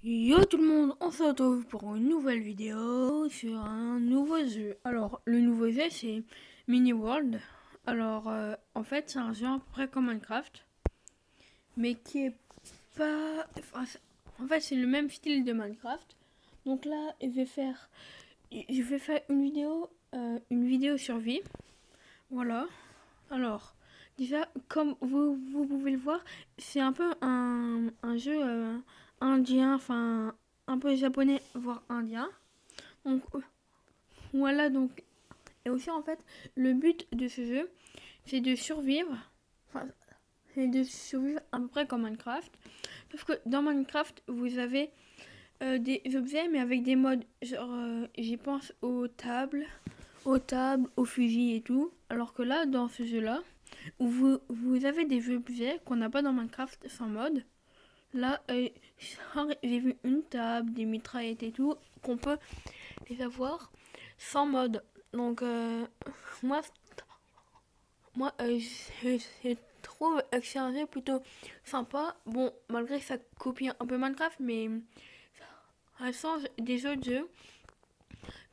Yo tout le monde, on se retrouve pour une nouvelle vidéo sur un nouveau jeu. Alors, le nouveau jeu c'est Mini World. Alors, en fait, c'est un jeu à peu près comme Minecraft, mais qui est pas. En fait, c'est le même style de Minecraft. Donc là, je vais faire une vidéo survie. Voilà. Alors, déjà, comme vous pouvez le voir, c'est un peu un jeu indien, enfin un peu japonais, voire indien. Donc voilà, donc. Et aussi, en fait, le but de ce jeu, c'est de survivre. Enfin, c'est de survivre à peu près comme Minecraft. Sauf que dans Minecraft, vous avez des objets, mais avec des modes. Genre, j'y pense aux tables, aux fusils et tout. Alors que là, dans ce jeu-là, vous avez des objets qu'on n'a pas dans Minecraft sans mode. Là, j'ai vu une table, des mitraillettes et tout, qu'on peut les avoir sans mode. Donc, moi, je trouve que c'est un jeu plutôt sympa. Bon, malgré que ça copie un peu Minecraft, mais ça change des autres jeux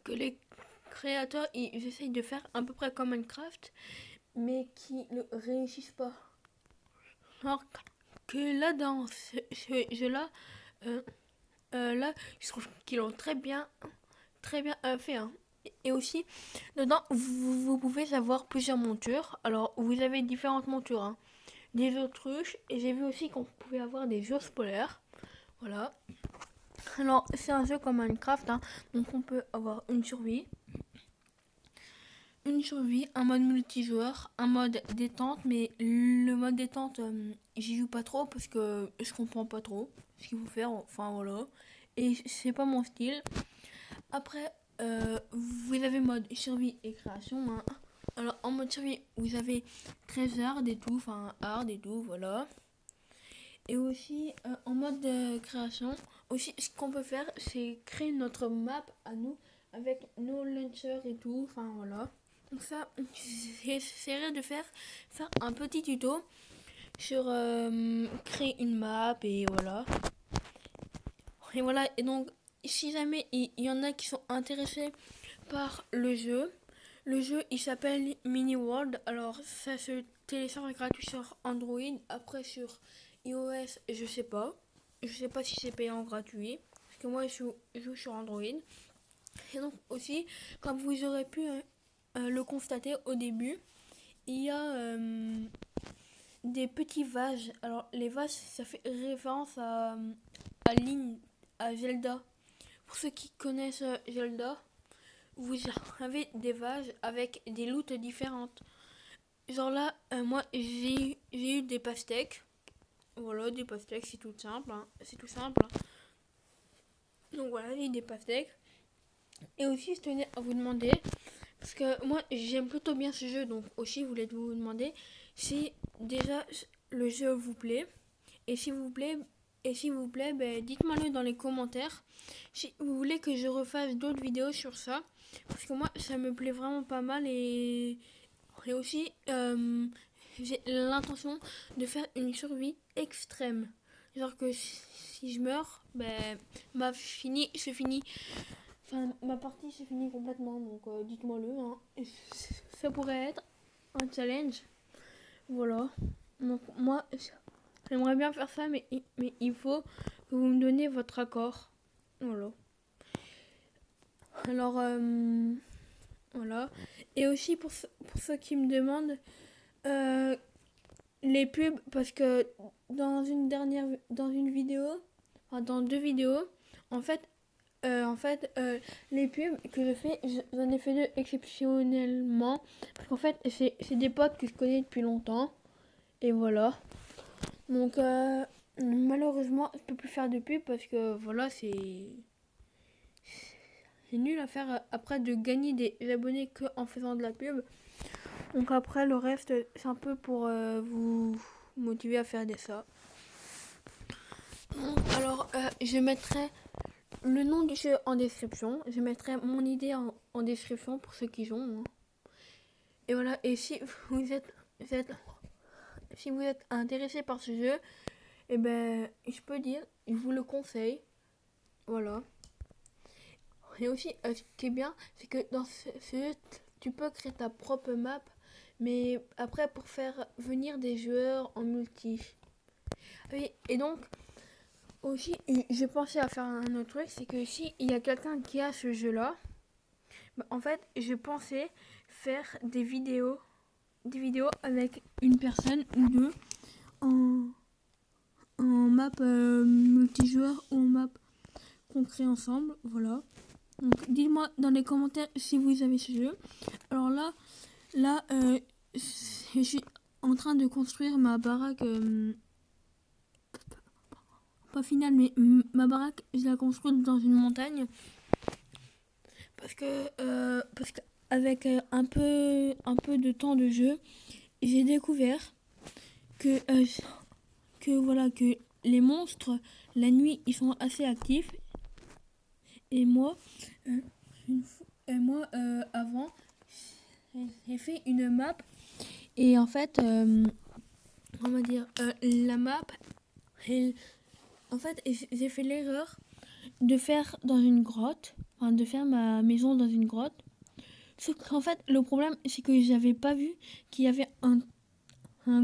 que les créateurs ils essayent de faire à peu près comme Minecraft, mais qui ne réussissent pas. Alors que là, dans ce jeu-là, euh, là, je trouve qu'ils l'ont très bien fait. Hein. Et aussi, dedans, vous pouvez avoir plusieurs montures. Alors, vous avez différentes montures. Hein. Des autruches, et j'ai vu aussi qu'on pouvait avoir des ours polaires. Voilà. Alors, c'est un jeu comme Minecraft, hein, donc on peut avoir une survie, un mode multijoueur, un mode détente, mais le mode détente, j'y joue pas trop parce que je comprends pas trop ce qu'il faut faire, enfin voilà. Et c'est pas mon style. Après, vous avez mode survie et création. Hein. Alors, en mode survie, vous avez 13 hard et tout, enfin hard et tout, voilà. Et aussi, en mode création, aussi, ce qu'on peut faire, c'est créer notre map à nous avec nos launchers et tout, enfin voilà. Donc ça, j'essaierai de faire un petit tuto sur créer une map et voilà. Et voilà, et donc si jamais il y en a qui sont intéressés par le jeu il s'appelle Mini World. Alors ça se télécharge gratuit sur Android, après sur iOS, je sais pas. Je sais pas si c'est payant ou gratuit. Parce que moi je joue sur Android. Et donc aussi, comme vous aurez pu le constater au début, il y a des petits vases. Alors les vases, ça fait référence à Link, à Zelda. Pour ceux qui connaissent Zelda, vous avez des vases avec des loots différentes. Genre là, moi j'ai eu des pastèques. Voilà, des pastèques, c'est tout simple. Hein. C'est tout simple. Hein. Donc voilà, j'ai eu des pastèques. Et aussi, je tenais à vous demander, parce que moi j'aime plutôt bien ce jeu, donc aussi je voulais vous demander si déjà le jeu vous plaît. Et s'il vous plaît, ben, dites-moi le dans les commentaires si vous voulez que je refasse d'autres vidéos sur ça. Parce que moi ça me plaît vraiment pas mal et aussi j'ai l'intention de faire une survie extrême. Genre que si je meurs, ben c'est fini. Enfin, ma partie c'est fini complètement, donc dites-moi le. Hein. Ça pourrait être un challenge. Voilà. Donc moi, j'aimerais bien faire ça, mais il faut que vous me donniez votre accord. Voilà. Alors, voilà. Et aussi pour ceux qui me demandent, euh, les pubs, parce que dans une vidéo, enfin dans deux vidéos, en fait, les pubs que je fais, j'en ai fait deux exceptionnellement. Parce qu'en fait, c'est des potes que je connais depuis longtemps. Et voilà. Donc, malheureusement, je peux plus faire de pub parce que voilà, c'est nul à faire après de gagner des abonnés que en faisant de la pub. Donc après, le reste, c'est un peu pour vous motiver à faire ça. Donc, alors, je mettrai le nom du jeu en description. Je mettrai mon idée en description pour ceux qui jouent. Hein. Et voilà, et vous êtes, si vous êtes intéressé par ce jeu, eh ben, je peux dire, je vous le conseille. voilà. Et aussi, ce qui est bien, c'est que dans ce jeu, tu peux créer ta propre map, mais après pour faire venir des joueurs en multi. Oui, et donc, aussi, j'ai pensé à faire un autre truc, c'est que si il y a quelqu'un qui a ce jeu-là, bah, en fait, je pensais faire des vidéos avec une personne ou deux en, en map multijoueur ou en map qu'on crée ensemble, voilà. Donc dites-moi dans les commentaires si vous avez ce jeu. Alors là, je suis en train de construire ma baraque, pas finale, mais ma baraque, je la construis dans une montagne parce qu'avec un peu de temps de jeu, j'ai découvert que voilà que les monstres la nuit ils sont assez actifs et moi avant j'ai fait une map et en fait on va dire la map elle- en fait j'ai fait l'erreur de faire dans une grotte, enfin de faire ma maison dans une grotte. Sauf qu'en fait le problème c'est que j'avais pas vu qu'il y avait un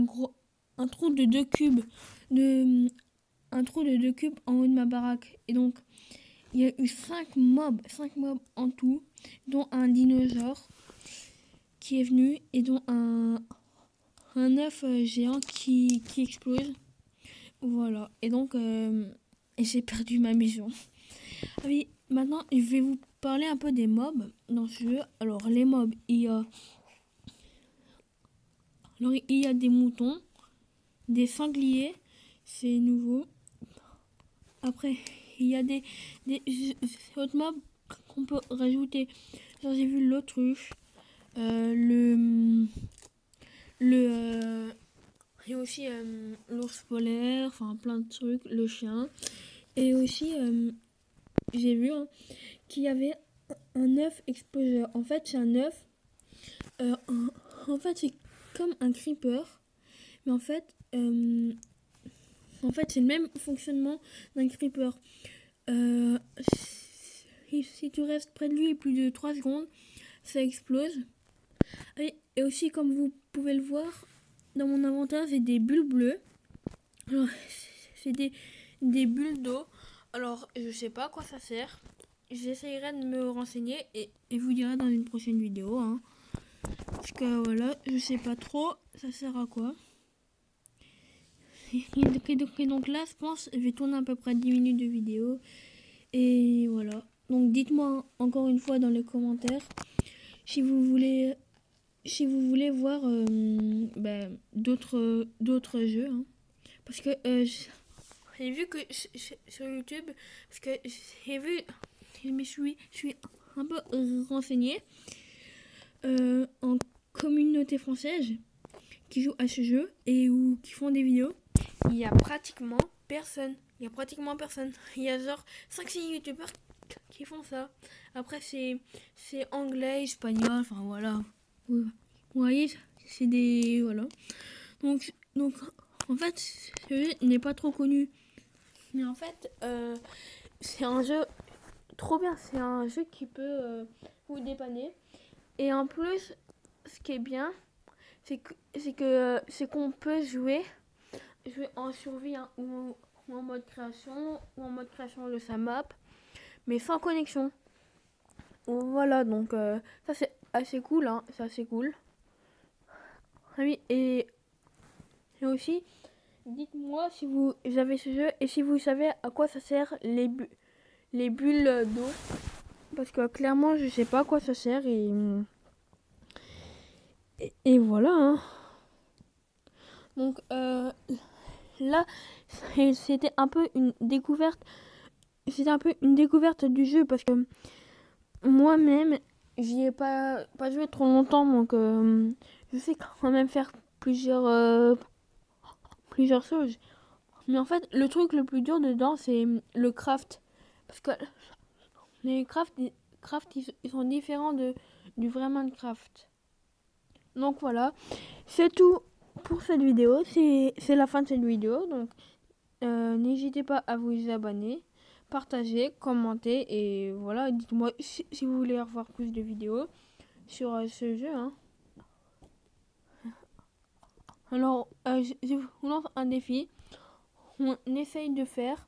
gros un trou de 2 cubes de un trou de 2 cubes en haut de ma baraque. Et donc, il y a eu 5 mobs en tout, dont un dinosaure qui est venu et dont un œuf géant qui explose. Voilà. Et donc, j'ai perdu ma maison. Ah oui, maintenant, je vais vous parler un peu des mobs dans ce jeu. Alors, les mobs, il y a des moutons, des sangliers, c'est nouveau. Après, il y a des autres mobs qu'on peut rajouter. Genre, j'ai vu l'autruche, le et aussi l'ours polaire, enfin plein de trucs, le chien. Et aussi, j'ai vu qu'il y avait un œuf exploseur. En fait, c'est un œuf. En fait, c'est comme un creeper, mais en fait, c'est le même fonctionnement d'un creeper. Euh, si tu restes près de lui plus de 3 secondes, ça explose. Et aussi, comme vous pouvez le voir, dans mon inventaire, j'ai des bulles bleues. Alors, c'est des bulles d'eau. Alors, je sais pas à quoi ça sert. J'essayerai de me renseigner et vous dirai dans une prochaine vidéo. Hein. Parce que voilà, je sais pas trop ça sert à quoi. Et donc là, je pense, je vais tourner à peu près 10 minutes de vidéo. Et voilà. Donc dites-moi encore une fois dans les commentaires si vous voulez voir d'autres jeux. Hein. Parce que j'ai vu que sur YouTube, parce que j'ai vu, je suis un peu renseignée en communauté française qui joue à ce jeu et ou qui font des vidéos. Il y a pratiquement personne. Il y a genre 5-6 youtubeurs qui font ça. Après, c'est anglais, espagnol, enfin voilà. Vous voyez, c'est des. Voilà. Donc, en fait, ce jeu n'est pas trop connu. Mais en fait, c'est un jeu trop bien. C'est un jeu qui peut vous dépanner. Et en plus, ce qui est bien, c'est qu'on peut jouer en survie hein, ou en mode création de sa map, mais sans connexion. Voilà, donc ça c'est assez cool, hein, c'est assez cool. Ah oui, et aussi, dites-moi si vous avez ce jeu et si vous savez à quoi ça sert les bulles d'eau. Parce que clairement, je sais pas à quoi ça sert et voilà. Hein. Donc là, c'était un peu une découverte. C'était un peu une découverte du jeu parce que moi-même, j'y ai pas joué trop longtemps, donc je sais quand même faire plusieurs choses. Mais en fait, le truc le plus dur dedans, c'est le craft. Parce que les craft ils sont différents du vrai Minecraft. Donc voilà, c'est tout pour cette vidéo. C'est la fin de cette vidéo, donc n'hésitez pas à vous abonner. partagez, commentez et voilà, dites-moi si vous voulez revoir plus de vidéos sur ce jeu. Hein. Alors, je vous lance un défi. On essaye de faire,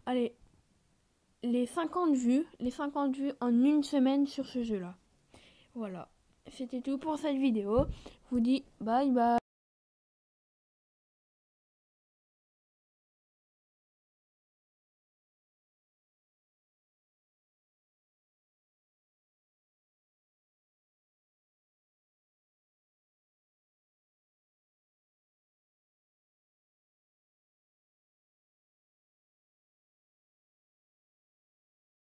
allez, les 50 vues en une semaine sur ce jeu-là. Voilà, c'était tout pour cette vidéo. Je vous dis bye bye.